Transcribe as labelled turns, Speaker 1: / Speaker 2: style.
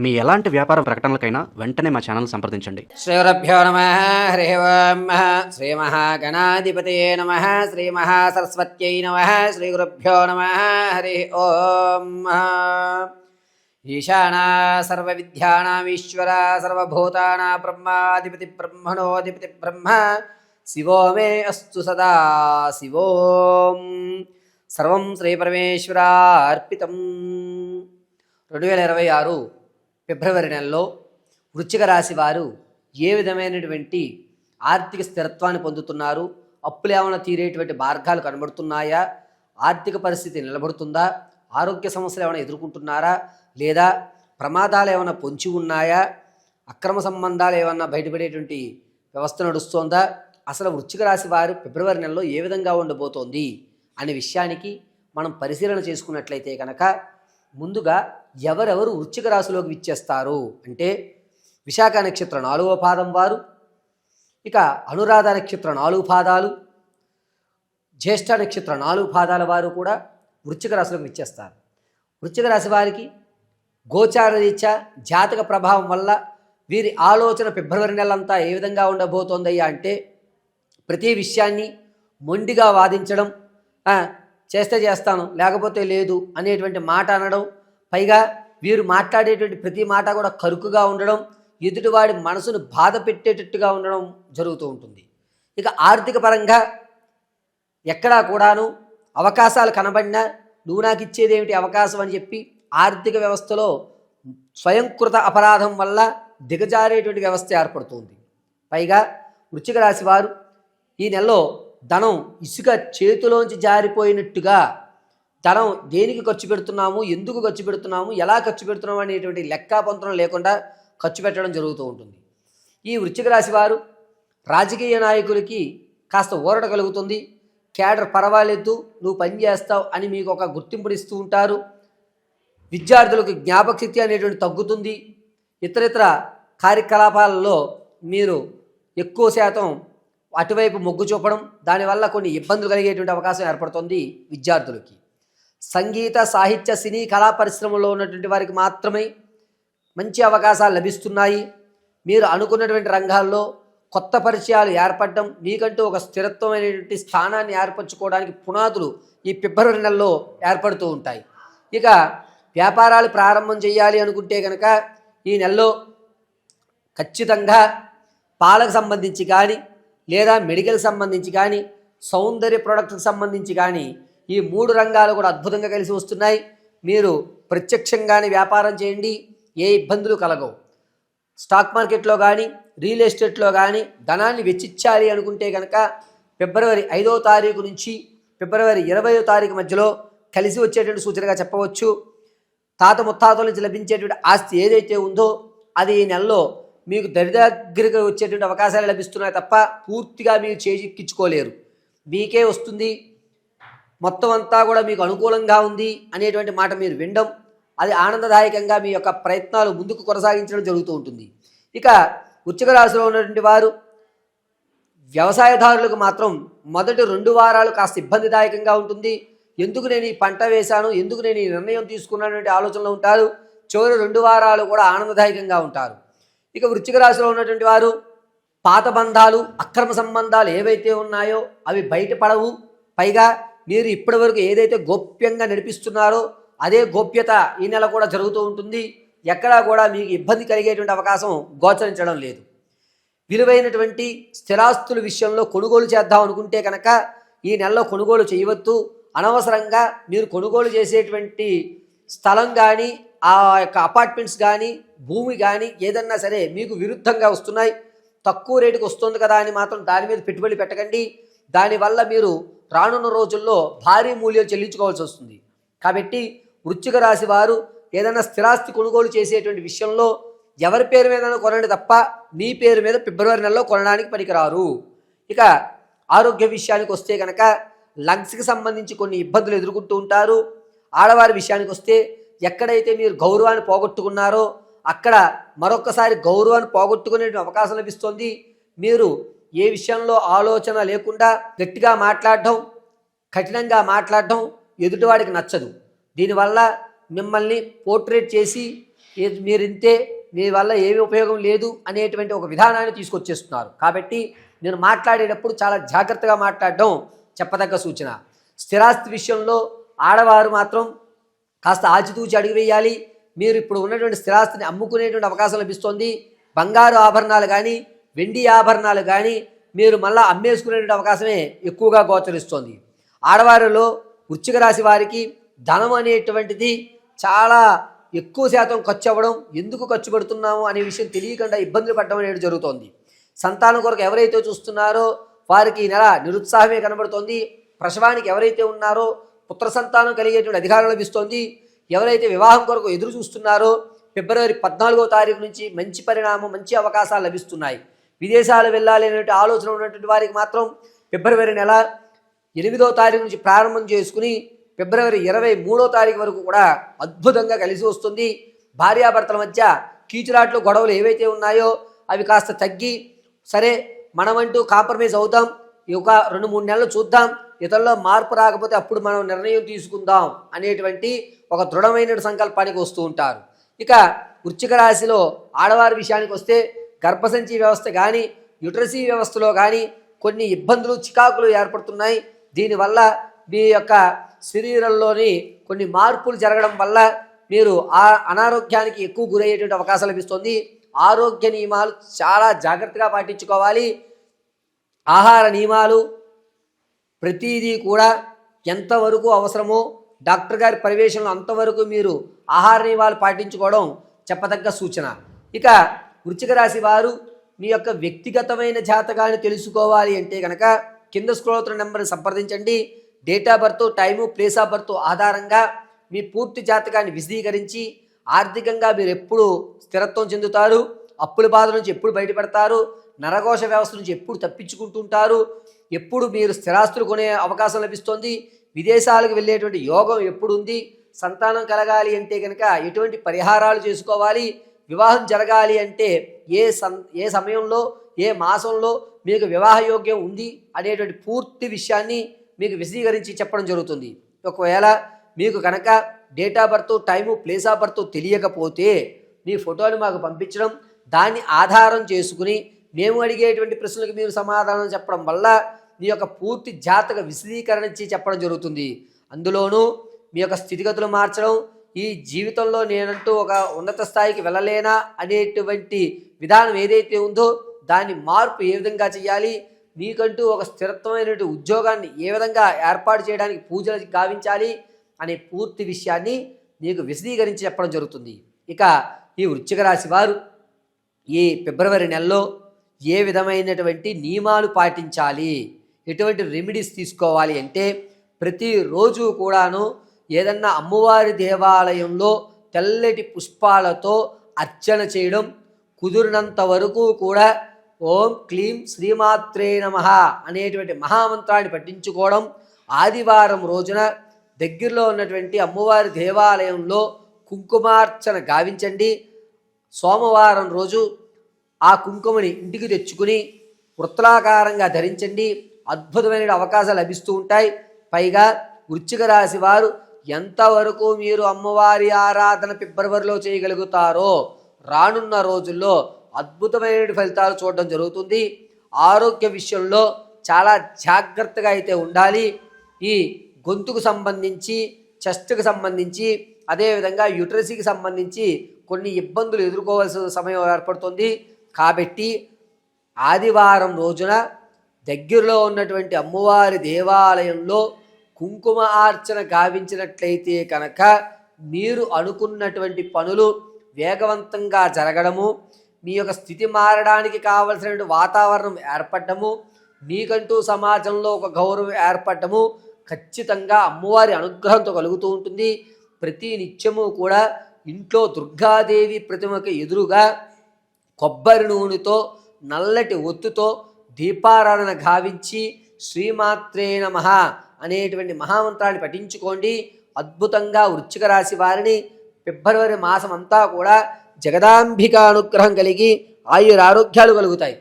Speaker 1: మీ ఎలాంటి వ్యాపార ప్రకటనలకైనా వెంటనే మా ఛానల్ సంప్రదించండి.
Speaker 2: శ్రీగురుభ్యో నమః. హరి ఓం. శ్రీ మహాగణాధిపతయే నమః. శ్రీ మహాసరస్వత్యై నమః. శ్రీగురుభ్యో నమః. హరి ఓం. ఈశానా సర్వవిద్యానాం ఈశ్వర సర్వభూతానాం బ్రహ్మాధిపతి బ్రహ్మణోధిపతి బ్రహ్మ శివో మే అస్తు సదా శివోం. సర్వం శ్రీ పరమేశ్వరార్పితం. 2026 ఫిబ్రవరి నెలలో వృశ్చిక రాశి వారు ఏ విధమైనటువంటి ఆర్థిక స్థిరత్వాన్ని పొందుతున్నారు? అప్పులు ఏమైనా తీరేటువంటి మార్గాలు కనబడుతున్నాయా? ఆర్థిక పరిస్థితి నిలబడుతుందా? ఆరోగ్య సమస్యలు ఏమైనా ఎదుర్కొంటున్నారా? లేదా ప్రమాదాలు ఏమైనా పొంచి ఉన్నాయా? అక్రమ సంబంధాలు ఏమైనా బయటపడేటువంటి వ్యవస్థ నడుస్తోందా? అసలు వృశ్చిక రాశి వారు ఫిబ్రవరి నెలలో ఏ విధంగా ఉండబోతోంది అనే విషయానికి మనం పరిశీలన చేసుకున్నట్లయితే కనుక ముందుగా ఎవరెవరు వృశ్చిక రాశిలోకి విచ్చేస్తారు అంటే విశాఖ నక్షత్రం 4వ పాదం వారు, ఇక అనురాధ నక్షత్రం 4 పాదాలు, జ్యేష్ఠ నక్షత్రం 4 పాదాల వారు కూడా వృశ్చిక రాశిలోకి విచ్చేస్తారు. వృశ్చిక రాశి వారికి గోచార రీత్యా జాతక ప్రభావం వల్ల వీరి ఆలోచన ఫిబ్రవరి నెలంతా ఏ విధంగా ఉండబోతోందయ్యా అంటే ప్రతి విషయాన్ని మొండిగా వాదించడం, చేస్తే చేస్తాను లేకపోతే లేదు అనేటువంటి మాట అనడం, పైగా వీరు మాట్లాడేటువంటి ప్రతి మాట కూడా కరుకుగా ఉండడం, ఎదుటివాడి మనసును బాధ పెట్టేటట్టుగా ఉండడం జరుగుతూ ఉంటుంది. ఇక ఆర్థిక పరంగా ఎక్కడా కూడాను అవకాశాలు కనబడినా నువ్వు నాకు ఇచ్చేది ఏమిటి అవకాశం అని చెప్పి ఆర్థిక వ్యవస్థలో స్వయంకృత అపరాధం వల్ల దిగజారేటువంటి వ్యవస్థ ఏర్పడుతుంది. పైగా వృశ్చిక రాశి వారు ఈ నెలలో ధనం ఇసుక చేతిలోంచి జారిపోయినట్టుగా ధనం దేనికి ఖర్చు పెడుతున్నాము, ఎందుకు ఖర్చు పెడుతున్నాము, ఎలా ఖర్చు పెడుతున్నాము అనేటువంటి లెక్కాపంతరం లేకుండా ఖర్చు పెట్టడం జరుగుతూ ఉంటుంది. ఈ వృశ్చిక రాశి వారు రాజకీయ నాయకులకి కాస్త ఊరట కలుగుతుంది. క్యాడర్ పర్వాలేదు నువ్వు పని చేస్తావు అని మీకు ఒక గుర్తింపునిస్తూ ఉంటారు. విద్యార్థులకు జ్ఞాపకశక్తి అనేటువంటి తగ్గుతుంది. ఇతరితర కార్యకలాపాలలో మీరు ఎక్కువ శాతం అటువైపు మొగ్గు చూపడం, దానివల్ల కొన్ని ఇబ్బందులు కలిగేటువంటి అవకాశం ఏర్పడుతుంది విద్యార్థులకి. సంగీత సాహిత్య సినీ కళా పరిశ్రమలో ఉన్నటువంటి వారికి మాత్రమే మంచి అవకాశాలు లభిస్తున్నాయి. మీరు అనుకున్నటువంటి రంగాల్లో కొత్త పరిచయాలు ఏర్పడడం, మీకంటూ ఒక స్థిరత్వమైనటువంటి స్థానాన్ని ఏర్పరచుకోవడానికి పునాదులు ఈ ఫిబ్రవరి నెలలో ఏర్పడుతూ ఉంటాయి. ఇక వ్యాపారాలు ప్రారంభం చేయాలి అనుకుంటే కనుక ఈ నెలలో ఖచ్చితంగా పాలకు సంబంధించి కానీ, లేదా మెడికల్ సంబంధించి కానీ, సౌందర్య ప్రొడక్ట్కి సంబంధించి కానీ ఈ 3 రంగాలు కూడా అద్భుతంగా కలిసి వస్తున్నాయి. మీరు ప్రత్యక్షంగానే వ్యాపారం చేయండి, ఏ ఇబ్బందులు కలగవు. స్టాక్ మార్కెట్లో కానీ, రియల్ ఎస్టేట్లో కానీ ధనాన్ని వెచ్చించాలి అనుకుంటే కనుక ఫిబ్రవరి 5వ తారీఖు నుంచి ఫిబ్రవరి 20వ తారీఖు మధ్యలో కలిసి వచ్చేటువంటి సూచనగా చెప్పవచ్చు. తాత ముత్తాతల నుంచి లభించేటువంటి ఆస్తి ఏదైతే ఉందో అది ఈ నెలలో మీకు దరిదాగ్రగా వచ్చేటువంటి అవకాశాలు లభిస్తున్నాయి తప్ప పూర్తిగా మీరు చేజిక్కించుకోలేరు. మీకే వస్తుంది, మొత్తం అంతా కూడా మీకు అనుకూలంగా ఉంది అనేటువంటి మాట మీరు వినడం, అది ఆనందదాయకంగా మీ యొక్క ప్రయత్నాలు ముందుకు కొనసాగించడం జరుగుతూ ఉంటుంది. ఇక వృశ్చిక రాశిలో ఉన్నటువంటి వారు వ్యవసాయదారులకు మాత్రం మొదటి 2 వారాలు కాస్త ఇబ్బందిదాయకంగా ఉంటుంది. ఎందుకు నేను ఈ పంట వేశాను, ఎందుకు నేను ఈ నిర్ణయం తీసుకున్నానంటే ఆలోచనలో ఉంటారు. చివరి 2 వారాలు కూడా ఆనందదాయకంగా ఉంటారు. ఇక వృశ్చిక రాశిలో ఉన్నటువంటి వారు పాత బంధాలు, అక్రమ సంబంధాలు ఏవైతే ఉన్నాయో అవి బయటపడవు. పైగా మీరు ఇప్పటివరకు ఏదైతే గోప్యంగా నడిపిస్తున్నారో అదే గోప్యత ఈ నెల కూడా జరుగుతూ ఉంటుంది. ఎక్కడా కూడా మీకు ఇబ్బంది కలిగేటువంటి అవకాశం గోచరించడం లేదు. విలువైనటువంటి స్థిరాస్తుల విషయంలో కొనుగోలు చేద్దాం అనుకుంటే కనుక ఈ నెలలో కొనుగోలు చేయవద్దు. అనవసరంగా మీరు కొనుగోలు చేసేటువంటి స్థలం కానీ, ఆ యొక్క అపార్ట్మెంట్స్ కానీ, భూమి కానీ ఏదన్నా సరే మీకు విరుద్ధంగా వస్తున్నాయి. తక్కువ రేటుకు వస్తుంది కదా అని మాత్రం దాని మీద పెట్టుబడి పెట్టకండి. దానివల్ల మీరు రానున్న రోజుల్లో భారీ మూల్యం చెల్లించుకోవాల్సి వస్తుంది. కాబట్టి వృశ్చిక రాశి వారు ఏదైనా స్థిరాస్తి కొనుగోలు చేసేటువంటి విషయంలో ఎవరి పేరు మీద కొనండి తప్ప మీ పేరు మీద ఫిబ్రవరి నెలలో కొనడానికి పనికిరారు. ఇక ఆరోగ్య విషయానికి వస్తే కనుక లంగ్స్కి సంబంధించి కొన్ని ఇబ్బందులు ఎదుర్కొంటూ ఉంటారు. ఆడవారి విషయానికి వస్తే ఎక్కడైతే మీరు గౌరవాన్ని పోగొట్టుకున్నారో అక్కడ మరొకసారి గౌరవాన్ని పోగొట్టుకునే అవకాశం లభిస్తుంది. మీరు ఏ విషయంలో ఆలోచన లేకుండా గట్టిగా మాట్లాడడం, కఠినంగా మాట్లాడడం ఎదుటివాడికి నచ్చదు. దీనివల్ల మిమ్మల్ని పోర్ట్రేట్ చేసి మీరు ఇంతే, మీ వల్ల ఏమి ఉపయోగం లేదు అనేటువంటి ఒక విధానాన్ని తీసుకొచ్చేస్తున్నారు. కాబట్టి నేను మాట్లాడేటప్పుడు చాలా జాగ్రత్తగా మాట్లాడడం చెప్పదగ్గ సూచన. స్థిరాస్తి విషయంలో ఆడవారు మాత్రం కాస్త ఆచితూచి అడుగు వేయాలి. మీరు ఇప్పుడు ఉన్నటువంటి స్థిరాస్తిని అమ్ముకునేటువంటి అవకాశం లభిస్తుంది. బంగారు ఆభరణాలు కానీ వెండి ఆభరణాలు కానీ మీరు మళ్ళీ అమ్మేసుకునేటువంటి అవకాశమే ఎక్కువగా గోచరిస్తోంది. ఆడవారిలో వృశ్చిక రాశి వారికి ధనం అనేటువంటిది చాలా ఎక్కువ శాతం ఖర్చు అవ్వడం, ఎందుకు ఖర్చు పెడుతున్నాము అనే విషయం తెలియకుండా ఇబ్బందులు పడడం అనేది జరుగుతోంది. సంతానం కొరకు ఎవరైతే చూస్తున్నారో వారికి ఈ నెల నిరుత్సాహమే కనబడుతోంది. ప్రసవానికి ఎవరైతే ఉన్నారో పుత్ర సంతానం కలిగేటువంటి అధికారం లభిస్తోంది. ఎవరైతే వివాహం కొరకు ఎదురు చూస్తున్నారో ఫిబ్రవరి 14వ తారీఖు నుంచి మంచి పరిణామం, మంచి అవకాశాలు లభిస్తున్నాయి. విదేశాలు వెళ్ళాలి అనే ఆలోచన ఉన్నటువంటి వారికి మాత్రం ఫిబ్రవరి నెల 8వ తారీఖు నుంచి ప్రారంభం చేసుకుని ఫిబ్రవరి 23వ తారీఖు వరకు కూడా అద్భుతంగా కలిసి వస్తుంది. భార్యాభర్తల మధ్య కీచురాట్లు గొడవలు ఏవైతే ఉన్నాయో అవి కాస్త తగ్గి, సరే మనమంటూ కాంప్రమైజ్ అవుతాం, ఒక 2-3 నెలలు చూద్దాం, ఇతరుల్లో మార్పు రాకపోతే అప్పుడు మనం నిర్ణయం తీసుకుందాం అనేటువంటి ఒక దృఢమైన సంకల్పానికి వస్తూ ఉంటారు. ఇక వృశ్చిక రాశిలో ఆడవారి విషయానికి వస్తే గర్భసంచి వ్యవస్థ కానీ యుట్రసీ వ్యవస్థలో కానీ కొన్ని ఇబ్బందులు, చికాకులు ఏర్పడుతున్నాయి. దీనివల్ల మీ యొక్క శరీరంలోని కొన్ని మార్పులు జరగడం వల్ల మీరు ఆ అనారోగ్యానికి ఎక్కువ గురయ్యేటువంటి అవకాశం లభిస్తుంది. ఆరోగ్య నియమాలు చాలా జాగ్రత్తగా పాటించుకోవాలి. ఆహార నియమాలు ప్రతిదీ కూడా ఎంతవరకు అవసరమో డాక్టర్ గారి పర్యవేక్షణలో అంతవరకు మీరు ఆహార నియమాలు పాటించుకోవడం చెప్పదగ్గ సూచన. ఇక వృశ్చిక రాశి వారు మీ యొక్క వ్యక్తిగతమైన జాతకాన్ని తెలుసుకోవాలి అంటే కనుక కింద స్క్రోల్ అవుతున్న నెంబర్ని సంప్రదించండి. Date of birth, time, place of birth ఆధారంగా మీ పూర్తి జాతకాన్ని విశదీకరించి ఆర్థికంగా మీరు ఎప్పుడు స్థిరత్వం చెందుతారు, అప్పుల బాధ నుంచి ఎప్పుడు బయటపడతారు, నరకోశ వ్యవస్థ నుంచి ఎప్పుడు తప్పించుకుంటుంటారు, ఎప్పుడు మీరు స్థిరాస్తులు కొనే అవకాశం లభిస్తుంది, విదేశాలకు వెళ్ళేటువంటి యోగం ఎప్పుడు ఉంది, సంతానం కలగాలి అంటే కనుక ఎటువంటి పరిహారాలు చేసుకోవాలి, వివాహం జరగాలి అంటే ఏ సమయంలో ఏ మాసంలో మీకు వివాహ యోగ్యం ఉంది అనేటువంటి పూర్తి విషయాన్ని మీకు విశదీకరించి చెప్పడం జరుగుతుంది. ఒకవేళ మీకు కనుక date of birth, time, place of birth తెలియకపోతే మీ ఫోటోని మాకు పంపించడం, దాన్ని ఆధారం చేసుకుని మేము అడిగేటువంటి ప్రశ్నలకు మీరు సమాధానం చెప్పడం వల్ల మీ యొక్క పూర్తి జాతక విశదీకరణ ఇచ్చి చెప్పడం జరుగుతుంది. అందులోనూ మీ యొక్క స్థితిగతులు మార్చడం, ఈ జీవితంలో నేనంటూ ఒక ఉన్నత స్థాయికి వెళ్ళలేనా అనేటువంటి విధానం ఏదైతే ఉందో దాన్ని మార్పు ఏ విధంగా చేయాలి, మీకంటూ ఒక స్థిరత్వమైనటువంటి ఉద్యోగాన్ని ఏ విధంగా ఏర్పాటు చేయడానికి పూజలు గావించాలి అనే పూర్తి విషయాన్ని మీకు విశదీకరించి చెప్పడం జరుగుతుంది. ఇక ఈ వృశ్చిక రాశి వారు ఈ ఫిబ్రవరి నెలలో ఏ విధమైనటువంటి నియమాలు పాటించాలి, ఎటువంటి రెమెడీస్ తీసుకోవాలి అంటే ప్రతిరోజు కూడాను ఏదన్నా అమ్మవారి దేవాలయంలో తెల్లటి పుష్పాలతో అర్చన చేయడం, కుదిరినంత వరకు కూడా ఓం క్లీం శ్రీమాత్రే నమః అనేటువంటి మహామంత్రాన్ని పఠించుకోవడం, ఆదివారం రోజున దగ్గరలో ఉన్నటువంటి అమ్మవారి దేవాలయంలో కుంకుమార్చన గావించండి, సోమవారం రోజు ఆ కుంకుమని ఇంటికి తెచ్చుకుని వృత్తాకారంగా ధరించండి, అద్భుతమైన అవకాశాలు లభిస్తూ ఉంటాయి. పైగా వృశ్చిక రాశి వారు ఎంతవరకు మీరు అమ్మవారి ఆరాధన ఫిబ్రవరిలో చేయగలుగుతారో రానున్న రోజుల్లో అద్భుతమైన ఫలితాలు చూడడం జరుగుతుంది. ఆరోగ్య విషయంలో చాలా జాగ్రత్తగా అయితే ఉండాలి. ఈ గొంతుకు సంబంధించి, చెస్ట్కి సంబంధించి, అదేవిధంగా యుట్రసీకి సంబంధించి కొన్ని ఇబ్బందులు ఎదుర్కోవాల్సిన సమయం ఏర్పడుతుంది. కాబట్టి ఆదివారం రోజున దగ్గరలో ఉన్నటువంటి అమ్మవారి దేవాలయంలో కుంకుమ ఆర్చన గావించినట్లయితే కనుక మీరు అనుకున్నటువంటి పనులు వేగవంతంగా జరగడము, మీ యొక్క స్థితి మారడానికి కావలసినటువంటి వాతావరణం ఏర్పడము, మీకంటూ సమాజంలో ఒక గౌరవం ఏర్పడము ఖచ్చితంగా అమ్మవారి అనుగ్రహంతో కలుగుతూ ఉంటుంది. ప్రతి నిత్యము కూడా ఇంట్లో దుర్గాదేవి ప్రతిమకు ఎదురుగా కొబ్బరి నూనెతో నల్లటి ఒత్తుతో దీపారాధన గావించి శ్రీమాత్రే నమః అనేటువంటి మహామంత్రాన్ని పఠించుకోండి. అద్భుతంగా వృశ్చిక రాశి వారిని ఫిబ్రవరి మాసం అంతా కూడా జగదాంబిక అనుగ్రహం కలిగి ఆయురారోగ్యాలు కలుగుతాయి.